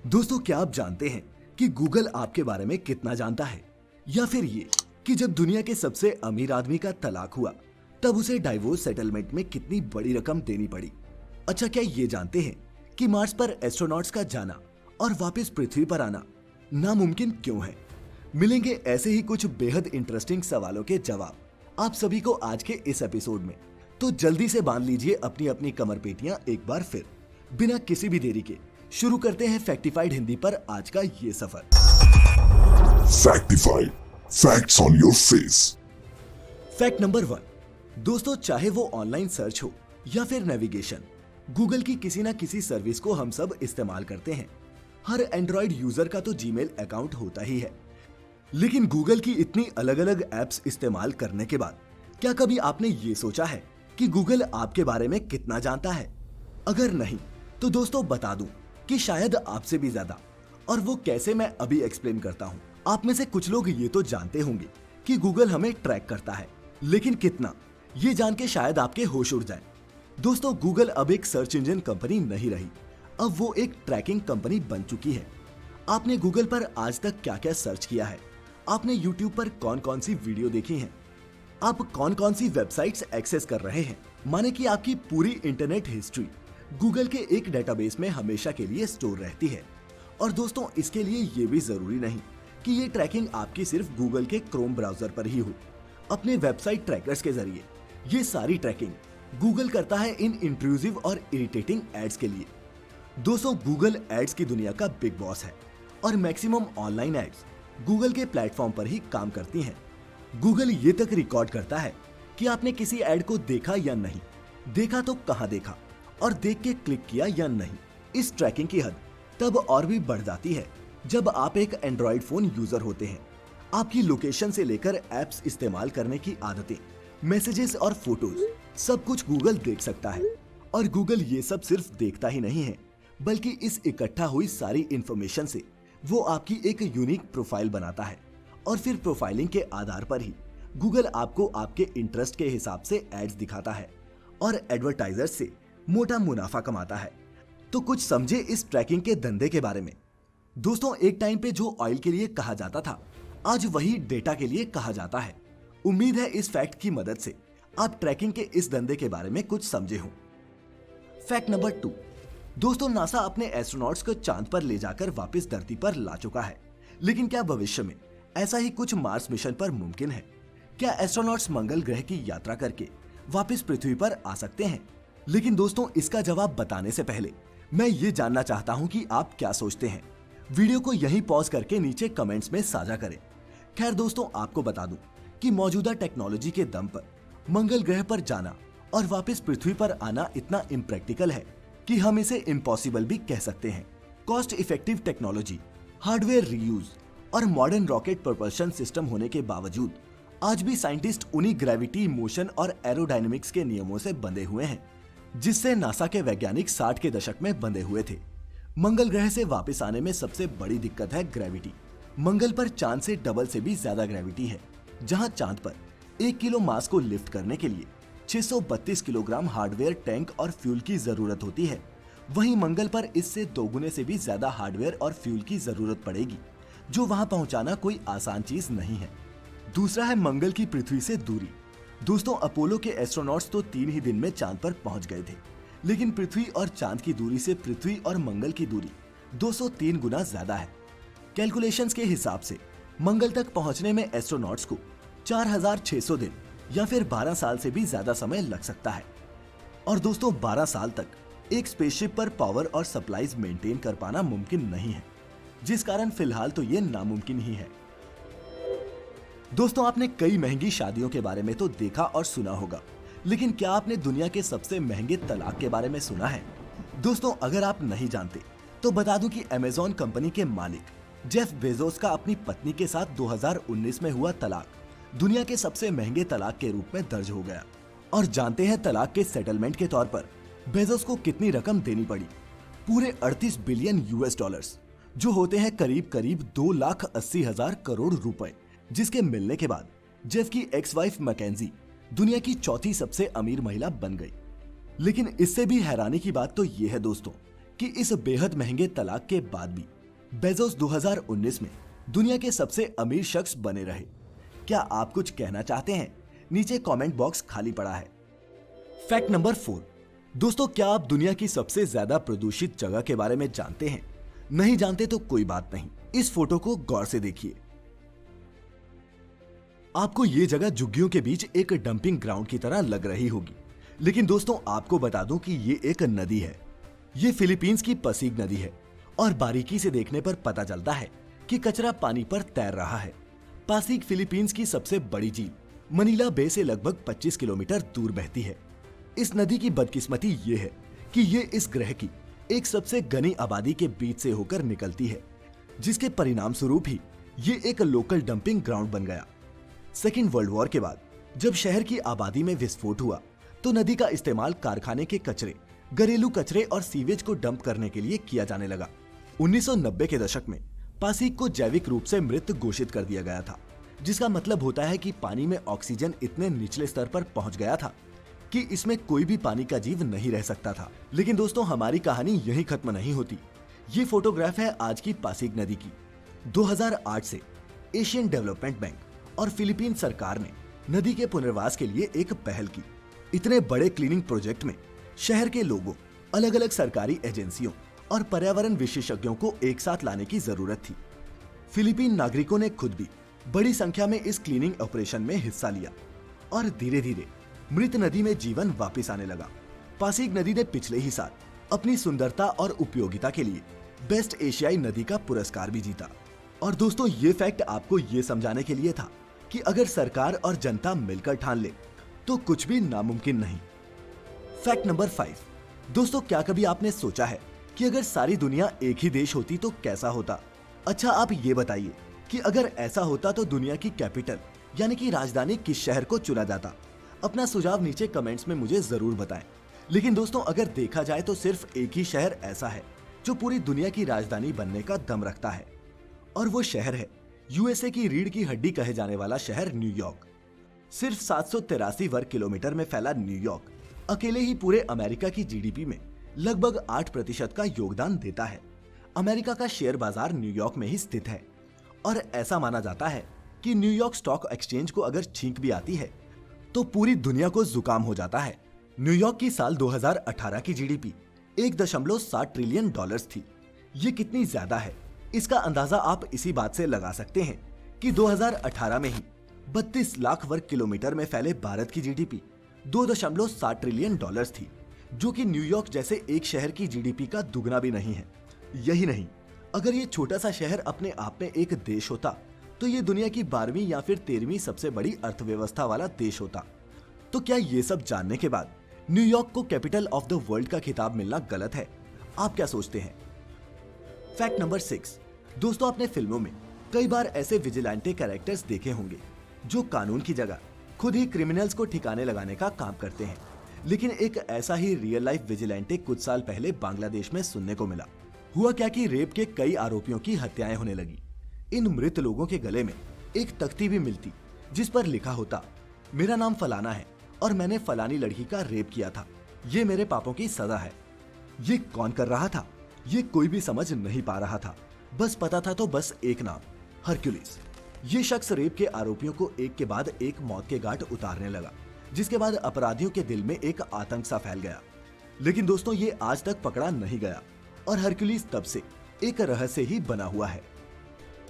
दोस्तों, क्या आप जानते हैं कि गूगल आपके बारे में कितना जानता है? या फिर ये कि जब दुनिया के सबसे अमीर आदमी का तलाक हुआ तब उसे डाइवोर्स सेटलमेंट में कितनी बड़ी रकम देनी पड़ी? अच्छा, क्या ये जानते हैं कि मार्स पर एस्ट्रोनॉट्स का जाना और वापस पृथ्वी पर आना नामुमकिन क्यों है? मिलेंगे ऐसे ही कुछ बेहद इंटरेस्टिंग सवालों के जवाब आप सभी को आज के इस एपिसोड में। तो जल्दी से बांध लीजिए अपनी अपनी कमर पेटियां एक बार फिर। बिना किसी भी देरी के शुरू करते हैं फैक्टिफाइड हिंदी पर आज का ये सफर। Factified, facts on your face. Fact number 1। दोस्तों, चाहे वो ऑनलाइन सर्च हो या फिर नेविगेशन, गूगल की किसी ना किसी सर्विस को हम सब इस्तेमाल करते हैं। हर एंड्रॉइड यूजर का तो जीमेल अकाउंट होता ही है, लेकिन गूगल की इतनी अलग अलग एप्स इस्तेमाल करने के बाद क्या कभी आपने ये सोचा है कि गूगल आपके बारे में कितना जानता है? अगर नहीं तो दोस्तों बता दूं कि शायद आपसे भी ज्यादा। और वो कैसे, मैं अभी एक्सप्लेन करता हूँ। आप में से कुछ लोग ये तो जानते होंगे कि गूगल हमें ट्रैक करता है, लेकिन कितना, ये जान के शायद आपके होश उड़ जाए। दोस्तों, गूगल अब एक सर्च इंजन कंपनी नहीं रही, अब वो एक ट्रैकिंग कंपनी बन चुकी है। आपने गूगल पर आज तक क्या क्या सर्च किया है? आपने यूट्यूब पर कौन कौन सी वीडियो देखी हैं? आप कौन कौन सी वेबसाइट्स एक्सेस कर रहे हैं? माने कि आपकी पूरी इंटरनेट हिस्ट्री गूगल के एक डेटाबेस में हमेशा के लिए स्टोर रहती है। और दोस्तों, इसके लिए ये भी जरूरी नहीं कि ये ट्रैकिंग आपकी सिर्फ गूगल के क्रोम ब्राउजर पर ही हो। अपने वेबसाइट ट्रैकर्स के जरिए ये सारी ट्रैकिंग गूगल करता है इन इंट्रूसिव और इरिटेटिंग एड्स के लिए। दोस्तों, गूगल एड्स की दुनिया का बिग बॉस है और मैक्सिमम ऑनलाइन एड्स गूगल के प्लेटफॉर्म पर ही काम करती हैं। गूगल ये तक रिकॉर्ड करता है कि आपने किसी एड को देखा या नहीं, देखा तो कहां देखा, और देख के क्लिक किया या नहीं। इस ट्रैकिंग की हद तब और भी बढ़ जाती है जब आप एक एंड्रॉइड फोन यूजर होते हैं। आपकी लोकेशन से लेकर एप्स इस्तेमाल करने की आदतें, मैसेजेस और फोटोज, सब कुछ गूगल देख सकता है। और गूगल ये सब सिर्फ देखता ही नहीं है, बल्कि इस इकट्ठा हुई सारी इंफॉर्मेशन से वो आपकी एक यूनिक प्रोफाइल बनाता है। और फिर प्रोफाइलिंग के आधार पर ही गूगल आपको आपके इंटरेस्ट के हिसाब से एड्स दिखाता है और एडवर्टाइजर्स से मोटा मुनाफा कमाता है। तो कुछ समझे इस ट्रैकिंग के धंधे के बारे में। दोस्तों, एक टाइम पे जो ऑयल के लिए कहा जाता था, आज वही डेटा के लिए कहा जाता है। उम्मीद है इस फैक्ट की मदद से आप ट्रैकिंग के इस धंधे के बारे में कुछ समझे हो। Fact number 2। दोस्तों, नासा अपने एस्ट्रोनॉट्स को चांद पर ले जाकर वापस धरती पर ला चुका है, लेकिन क्या भविष्य में ऐसा ही कुछ मार्स मिशन पर मुमकिन है? क्या एस्ट्रोनॉट्स मंगल ग्रह की यात्रा करके वापस पृथ्वी पर आ सकते हैं? लेकिन दोस्तों, इसका जवाब बताने से पहले मैं ये जानना चाहता हूँ कि आप क्या सोचते हैं। वीडियो को यहीं पॉज करके नीचे कमेंट्स में साझा करें। खैर दोस्तों, आपको बता दूं कि मौजूदा टेक्नोलॉजी के दम पर मंगल ग्रह पर जाना और वापस पृथ्वी पर आना इतना इम्प्रैक्टिकल है कि हम इसे इम्पॉसिबल भी कह सकते हैं। Cost effective technology, hardware reuse और मॉडर्न रॉकेट प्रोपल्शन सिस्टम होने के बावजूद आज भी साइंटिस्ट उन्हीं ग्रेविटी, मोशन और एरोडायनेमिक्स के नियमों से बंधे हुए हैं जिससे नासा के वैज्ञानिक 60 के दशक में बंधे हुए थे। मंगल ग्रह से वापस आने में सबसे बड़ी दिक्कत है ग्रेविटी। मंगल पर चांद से डबल से भी ज्यादा ग्रेविटी है। जहां चांद पर 1 किलो मास को लिफ्ट करने के लिए 632 किलोग्राम हार्डवेयर, टैंक और फ्यूल की जरूरत होती है, वहीं मंगल पर इससे दोगुने से भी ज्यादा हार्डवेयर और फ्यूल की जरूरत पड़ेगी, जो वहां पहुंचाना कोई आसान चीज नहीं है। दूसरा है मंगल की पृथ्वी से दूरी। दोस्तों, अपोलो के एस्ट्रोनॉट्स तो 3 ही दिन में चांद पर पहुंच गए थे, लेकिन पृथ्वी और चांद की दूरी से पृथ्वी और मंगल की दूरी 203 गुना ज्यादा है। कैलकुलेशंस के हिसाब से मंगल तक पहुंचने में एस्ट्रोनॉट्स को 4600 दिन या फिर 12 साल से भी ज्यादा समय लग सकता है। और दोस्तों, 12 साल तक एक स्पेसशिप पर पावर और सप्लाईज मेंटेन कर पाना मुमकिन नहीं है, जिस कारण फिलहाल तो ये नामुमकिन ही है। दोस्तों, आपने कई महंगी शादियों के बारे में तो देखा और सुना होगा, लेकिन क्या आपने दुनिया के सबसे महंगे तलाक के बारे में सुना है? दोस्तों, अगर आप नहीं जानते तो बता दूं कि अमेज़न कंपनी के मालिक जेफ बेजोस का अपनी पत्नी के साथ 2019 में हुआ तलाक दुनिया के सबसे महंगे तलाक के रूप में दर्ज हो गया। और जानते हैं तलाक के सेटलमेंट के तौर पर बेजोस को कितनी रकम देनी पड़ी? पूरे 38 बिलियन यूएस डॉलर्स, जो होते हैं करीब करीब 2,80,000 करोड़ रुपए, जिसके मिलने के बाद जेफ की एक्स वाइफ मैकेंजी दुनिया की चौथी सबसे अमीर महिला बन गई। लेकिन इससे भी हैरानी की बात तो ये है दोस्तों कि इस बेहद महंगे तलाक के बाद भी बेजोस 2019 में दुनिया के सबसे अमीर शख्स बने रहे। क्या आप कुछ कहना चाहते हैं? नीचे कमेंट बॉक्स खाली पड़ा है। Fact number 4। दोस्तों, क्या आप दुनिया की सबसे ज्यादा प्रदूषित जगह के बारे में जानते हैं? नहीं जानते तो कोई बात नहीं, इस फोटो को गौर से देखिए। आपको ये जगह झुग्गियों के बीच एक डंपिंग ग्राउंड की तरह लग रही होगी, लेकिन दोस्तों आपको बता दूं कि ये एक नदी है। ये फिलीपींस की पसीग नदी है और बारीकी से देखने पर पता चलता है कि कचरा पानी पर तैर रहा है। पासीग फिलीपींस की सबसे बड़ी झील मनीला बे से लगभग 25 किलोमीटर दूर बहती है। इस नदी की बदकिस्मती ये है कि ये इस ग्रह की एक सबसे घनी आबादी के बीच से होकर निकलती है, जिसके परिणाम स्वरूप ही ये एक लोकल डंपिंग ग्राउंड बन गया। सेकेंड वर्ल्ड वॉर के बाद जब शहर की आबादी में विस्फोट हुआ तो नदी का इस्तेमाल कारखाने के कचरे, घरेलू कचरे और सीवेज को डंप करने के लिए किया जाने लगा। 1990 के दशक में पासीग को जैविक रूप से मृत घोषित कर दिया गया था, जिसका मतलब होता है कि पानी में ऑक्सीजन इतने निचले स्तर पर पहुंच गया था कि इसमें कोई भी पानी का जीव नहीं रह सकता था। लेकिन दोस्तों, हमारी कहानी यहीं खत्म नहीं होती। ये फोटोग्राफ है आज की पासीग नदी की। 2008 से एशियन डेवलपमेंट बैंक और फिलीपीन सरकार ने नदी के पुनर्वास के लिए एक पहल की। इतने बड़े क्लीनिंग प्रोजेक्ट में शहर के लोगों, अलग अलग सरकारी एजेंसियों और पर्यावरण विशेषज्ञों को एक साथ लाने की जरूरत थी। फिलीपीन नागरिकों ने खुद भी बड़ी संख्या में इस क्लीनिंग ऑपरेशन में हिस्सा लिया और धीरे धीरे मृत नदी में जीवन वापस आने लगा। पासीग नदी ने पिछले ही साल अपनी सुंदरता और उपयोगिता के लिए बेस्ट एशियाई नदी का पुरस्कार भी जीता। और दोस्तों, ये फैक्ट आपको ये समझाने के लिए था कि अगर सरकार और जनता मिलकर ठान ले तो कुछ भी नामुमकिन नहीं। Fact number 5। दोस्तों, क्या कभी आपने सोचा है कि अगर सारी दुनिया एक ही देश होती तो कैसा होता? अच्छा, आप ये बताइए कि अगर ऐसा होता तो दुनिया की कैपिटल यानी कि राजधानी किस शहर को चुना जाता? अपना सुझाव नीचे कमेंट्स में मुझे जरूर बताएं। लेकिन दोस्तों, अगर देखा जाए तो सिर्फ एक ही शहर ऐसा है जो पूरी दुनिया की राजधानी बनने का दम रखता है, और वो शहर है यूएसए की रीढ़ की हड्डी कहे जाने वाला शहर न्यूयॉर्क। सिर्फ 783 वर्ग किलोमीटर में फैला न्यूयॉर्क अकेले ही पूरे अमेरिका की जीडीपी में लगभग 8% का योगदान देता है। अमेरिका का शेयर बाजार न्यूयॉर्क में ही स्थित है और ऐसा माना जाता है कि न्यूयॉर्क स्टॉक एक्सचेंज को अगर छींक भी आती है तो पूरी दुनिया को जुकाम हो जाता है। न्यूयॉर्क की साल 2018 की जीडीपी 1.7 ट्रिलियन डॉलर्स थी। ये कितनी ज्यादा है, इसका अंदाजा आप इसी बात से लगा सकते हैं कि 2018 में ही 32 लाख वर्ग किलोमीटर में फैले भारत की जीडीपी 2.7 ट्रिलियन डॉलर्स थी, जो कि न्यूयॉर्क जैसे एक शहर की जीडीपी का दुगना भी नहीं है। यही नहीं, अगर ये छोटा सा शहर अपने आप में एक देश होता तो ये दुनिया की 12वीं या फिर 13वीं सबसे बड़ी अर्थव्यवस्था वाला देश होता। तो क्या ये सब जानने के बाद न्यूयॉर्क को कैपिटल ऑफ द वर्ल्ड का खिताब मिलना गलत है? आप क्या सोचते हैं? Fact number 6। दोस्तों, आपने फिल्मों में कई बार ऐसे विजिलेंटे कैरेक्टर्स देखे होंगे जो कानून की जगह खुद ही क्रिमिनल्स को ठिकाने लगाने का काम करते हैं। लेकिन एक ऐसा ही रियल लाइफ विजिलेंटे कुछ साल पहले बांग्लादेश में सुनने को मिला। हुआ क्या कि रेप के कई आरोपियों की हत्याएं होने लगी। इन मृत लोगों के गले में एक तख्ती भी मिलती जिस पर लिखा होता, मेरा नाम फलाना है और मैंने फलानी लड़की का रेप किया था, ये मेरे पापों की सजा है। ये कौन कर रहा था ये कोई भी समझ नहीं पा रहा था, बस पता था तो बस एक नाम, हरक्यूलिस। ये शख्स रेप के आरोपियों को एक के बाद एक मौत के घाट उतारने लगा, जिसके बाद अपराधियों के दिल में एक आतंक सा फैल गया। लेकिन दोस्तों, ये आज तक पकड़ा नहीं गया और हरक्यूलिस तब से एक रहस्य ही बना हुआ है।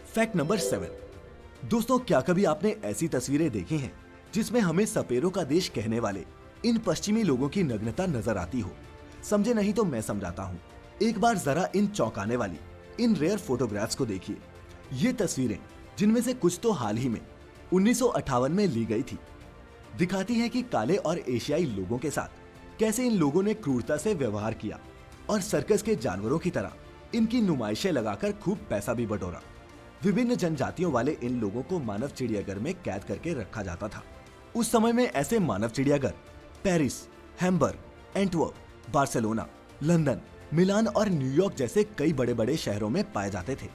Fact number 7। दोस्तों, क्या कभी आपने ऐसी तस्वीरें देखी हैं जिसमें हमें सपेरों का देश कहने वाले इन पश्चिमी लोगों की नग्नता नजर आती हो? समझे नहीं तो मैं समझाता हूँ। एक बार जरा इन चौंकाने वाली इन रेयर फोटोग्राफ्स को देखिए। ये तस्वीरें, जिनमें से कुछ तो हाल ही में 1958 में ली गई थी, दिखाती हैं कि काले और एशियाई लोगों के साथ कैसे इन लोगों ने क्रूरता से व्यवहार किया और सर्कस के जानवरों की तरह इनकी नुमाइशें लगाकर खूब पैसा भी बटोरा। विभिन्न जनजातियों वाले इन लोगों को मानव चिड़ियाघर में कैद करके रखा जाता था। उस समय में ऐसे मानव चिड़ियाघर Paris, Hamburg, Antwerp, Barcelona, London, Milan और न्यूयॉर्क जैसे कई बड़े बड़े शहरों में पाए जाते थे।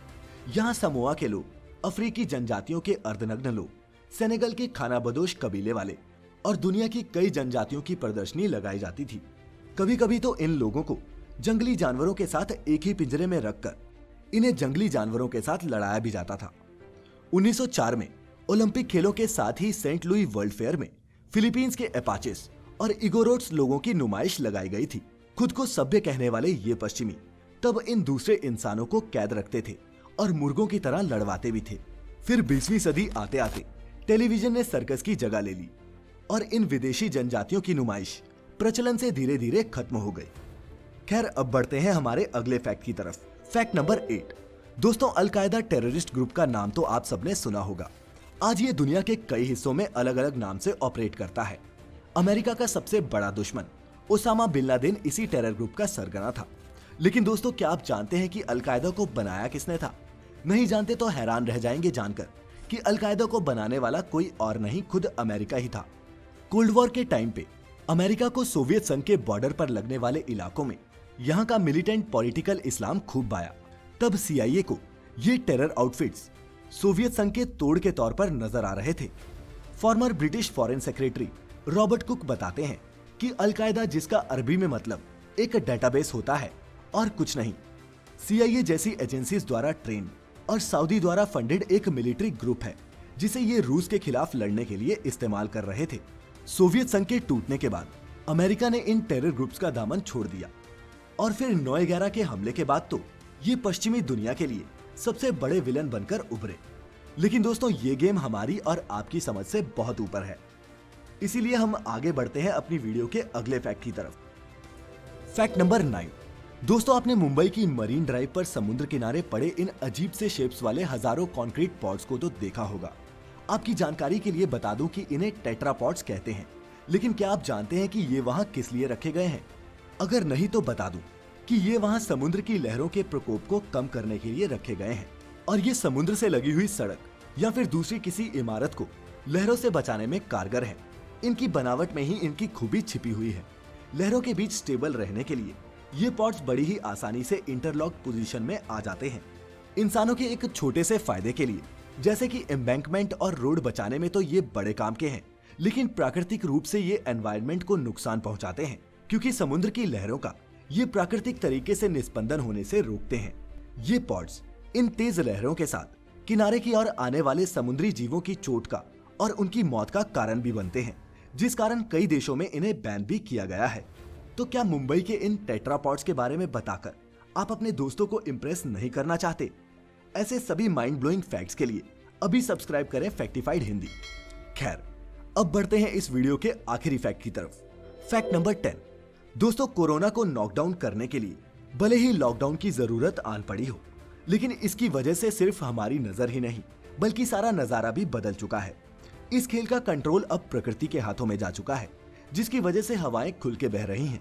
यहाँ समोआ के लोग, अफ्रीकी जनजातियों के अर्धनग्न लोग, सेनेगल के खानाबदोश कबीले वाले और दुनिया की कई जनजातियों की प्रदर्शनी लगाई जाती थी। कभी कभी तो इन लोगों को जंगली जानवरों के साथ एक ही पिंजरे में रखकर इन्हें जंगली जानवरों के साथ लड़ाया भी जाता था। 1904 में ओलंपिक खेलों के साथ ही सेंट लुई वर्ल्ड फेयर में फिलीपींस के एपाचेस और इगोरोट्स लोगों की नुमाइश लगाई गई थी। खुद को सभ्य कहने वाले ये पश्चिमी तब इन दूसरे इंसानों को कैद रखते थे और मुर्गों की तरह लड़वाते भी थे। फिर 20वीं सदी आते आते टेलीविजन ने सर्कस की जगह ले ली और इन विदेशी जनजातियों की नुमाइश प्रचलन से धीरे धीरे खत्म हो गई। खैर, अब बढ़ते हैं हमारे अगले फैक्ट की तरफ। Fact number 8। दोस्तों, अलकायदा टेररिस्ट ग्रुप का नाम तो आप सबने सुना होगा। आज ये दुनिया के कई हिस्सों में अलग अलग नाम से ऑपरेट करता है। अमेरिका का सबसे बड़ा दुश्मन ओसामा बिन लादेन इसी टेरर ग्रुप का सरगना था। लेकिन दोस्तों, क्या आप जानते हैं कि अलकायदा को बनाया किसने था? नहीं जानते तो हैरान रह जाएंगे जानकर कि अलकायदा को बनाने वाला कोई और नहीं, खुद अमेरिका ही था। कोल्ड वॉर के टाइम पे अमेरिका को सोवियत संघ के बॉर्डर पर लगने वाले इलाकों में यहाँ का मिलिटेंट पॉलिटिकल इस्लाम खूब भाया। तब CIA को ये टेरर आउटफिट्स सोवियत संघ के तोड़ के तौर पर नजर आ रहे थे। Farmer British foreign secretary Robert cook बताते हैं कि अलकायदा, जिसका अरबी में मतलब एक डेटाबेस होता है और कुछ नहीं, CIA जैसी एजेंसीज द्वारा ट्रेन और सऊदी द्वारा फंडेड एक मिलिट्री ग्रुप है जिसे ये रूस के खिलाफ लड़ने के लिए इस्तेमाल कर रहे थे। सोवियत संघ के टूटने के बाद अमेरिका ने इन टेरर ग्रुप्स का दामन छोड़ दिया और फिर 9/11 के हमले के बाद तो ये पश्चिमी दुनिया के लिए सबसे बड़े विलन बनकर उभरे। लेकिन दोस्तों, ये गेम हमारी और आपकी समझ से बहुत ऊपर है, इसीलिए हम आगे बढ़ते हैं अपनी वीडियो के अगले फैक्ट की तरफ। Fact number 9। दोस्तों, आपने मुंबई की मरीन ड्राइव पर समुद्र किनारे पड़े इन अजीब से शेप्स वाले हजारों कंक्रीट पॉट्स को तो देखा होगा। आपकी जानकारी के लिए बता दूं कि इन्हें टेट्रापॉड्स कहते हैं। लेकिन क्या आप जानते हैं कि ये वहां किस लिए रखे गए हैं? अगर नहीं तो बता दूं कि ये वहां समुद्र की लहरों के प्रकोप को कम करने के लिए रखे गए हैं और ये समुद्र से लगी हुई सड़क या फिर दूसरी किसी इमारत को लहरों से बचाने में कारगर है। इनकी बनावट में ही इनकी खूबी छिपी हुई है। लहरों के बीच स्टेबल रहने के लिए ये पॉट्स बड़ी ही आसानी से इंटरलॉक पोजीशन में आ जाते हैं। इंसानों के एक छोटे से फायदे के लिए, जैसे कि एम्बैंकमेंट और रोड बचाने में तो ये बड़े काम के हैं, लेकिन प्राकृतिक रूप से ये एनवायरनमेंट को नुकसान पहुंचाते हैं क्योंकि समुद्र की लहरों का ये प्राकृतिक तरीके से निस्पंदन होने से रोकते हैं। ये पॉड्स इन तेज लहरों के साथ किनारे की ओर आने वाले समुद्री जीवों की चोट का और उनकी मौत का कारण भी बनते हैं, जिस कारण कई देशों में इन्हें बैन भी किया गया है। तो क्या मुंबई के इन टेट्रापॉड्स के बारे में बताकर आप अपने दोस्तों को इम्प्रेस नहीं करना चाहते? ऐसे सभी माइंड ब्लोइंग फैक्ट्स के लिए अभी सब्सक्राइब करें फैक्टिफाइड हिंदी। खैर, अब बढ़ते हैं इस वीडियो के आखिरी फैक्ट की तरफ। Fact number 10। दोस्तों, कोरोना को नॉकडाउन करने के लिए भले ही लॉकडाउन की जरूरत आन पड़ी हो, लेकिन इसकी वजह से सिर्फ हमारी नजर ही नहीं बल्कि सारा नजारा भी बदल चुका है। इस खेल का कंट्रोल अब प्रकृति के हाथों में जा चुका है, जिसकी वजह से हवाएं खुल के बह रही हैं,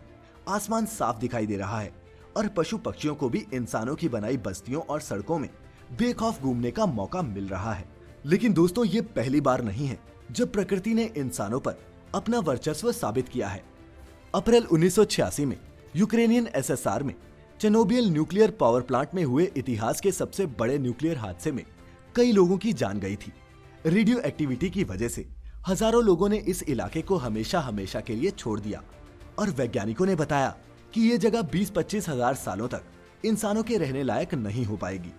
आसमान साफ दिखाई दे रहा है और पशु पक्षियों को भी इंसानों की बनाई बस्तियों और सड़कों में बेखौफ घूमने का मौका मिल रहा है। लेकिन दोस्तों, ये पहली बार नहीं है जब प्रकृति ने इंसानों पर अपना वर्चस्व साबित किया है। अप्रैल 1986 में यूक्रेनियन SSR में चेर्नोबिल न्यूक्लियर पावर प्लांट में हुए इतिहास के सबसे बड़े न्यूक्लियर हादसे में कई लोगों की जान गई थी। रेडियो एक्टिविटी की वजह से हजारों लोगों ने इस इलाके को हमेशा हमेशा के लिए छोड़ दिया और वैज्ञानिकों ने बताया कि ये जगह 20-25 हजार सालों तक इंसानों के रहने लायक नहीं हो पाएगी।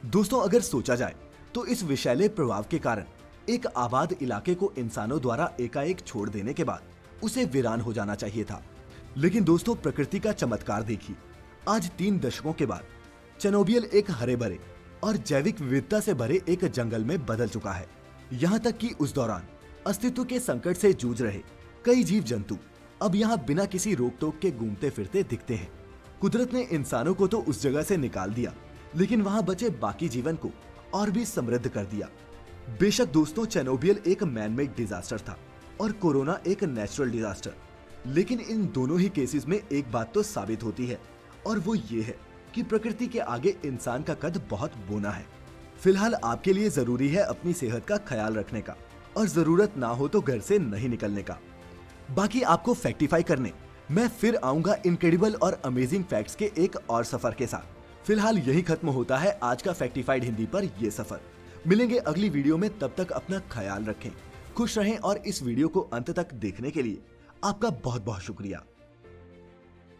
दोस्तों, अगर सोचा जाए तो इस विषैले प्रभाव के कारण एक आबाद इलाके को इंसानों द्वारा एकाएक छोड़ देने के बाद उसे वीरान हो जाना चाहिए था। लेकिन दोस्तों, प्रकृति का चमत्कार देखिए। आज 3 दशकों के बाद चेर्नोबिल एक हरे भरे और जैविक विविधता से भरे एक जंगल में बदल चुका है। यहाँ तक कि उस दौरान अस्तित्व के संकट से जूझ रहे कई जीव जंतु अब यहाँ बिना किसी रोक टोक के घूमते फिरते दिखते हैं। कुदरत ने इंसानों को तो उस जगह से निकाल दिया, लेकिन वहाँ बचे बाकी जीवन को और भी समृद्ध कर दिया। बेशक दोस्तों, चेर्नोबिल एक मैनमेड डिजास्टर था और कोरोना एक नेचुरल डिजास्टर, लेकिन इन दोनों ही केसेस में एक बात तो साबित होती है और वो ये है कि प्रकृति के आगे इंसान का कद बहुत बोना है। फिलहाल आपके लिए जरूरी है अपनी सेहत का ख्याल रखने का और जरूरत ना हो तो घर से नहीं निकलने का। बाकी आपको फैक्टिफाई करने मैं फिर आऊंगा इनक्रेडिबल और अमेजिंग फैक्ट्स के एक और सफर के साथ। फिलहाल यही खत्म होता है आज का फैक्टिफाइड हिंदी पर ये सफर। मिलेंगे अगली वीडियो में, तब तक अपना ख्याल रखें, खुश रहें और इस वीडियो को अंत तक देखने के लिए आपका बहुत बहुत शुक्रिया।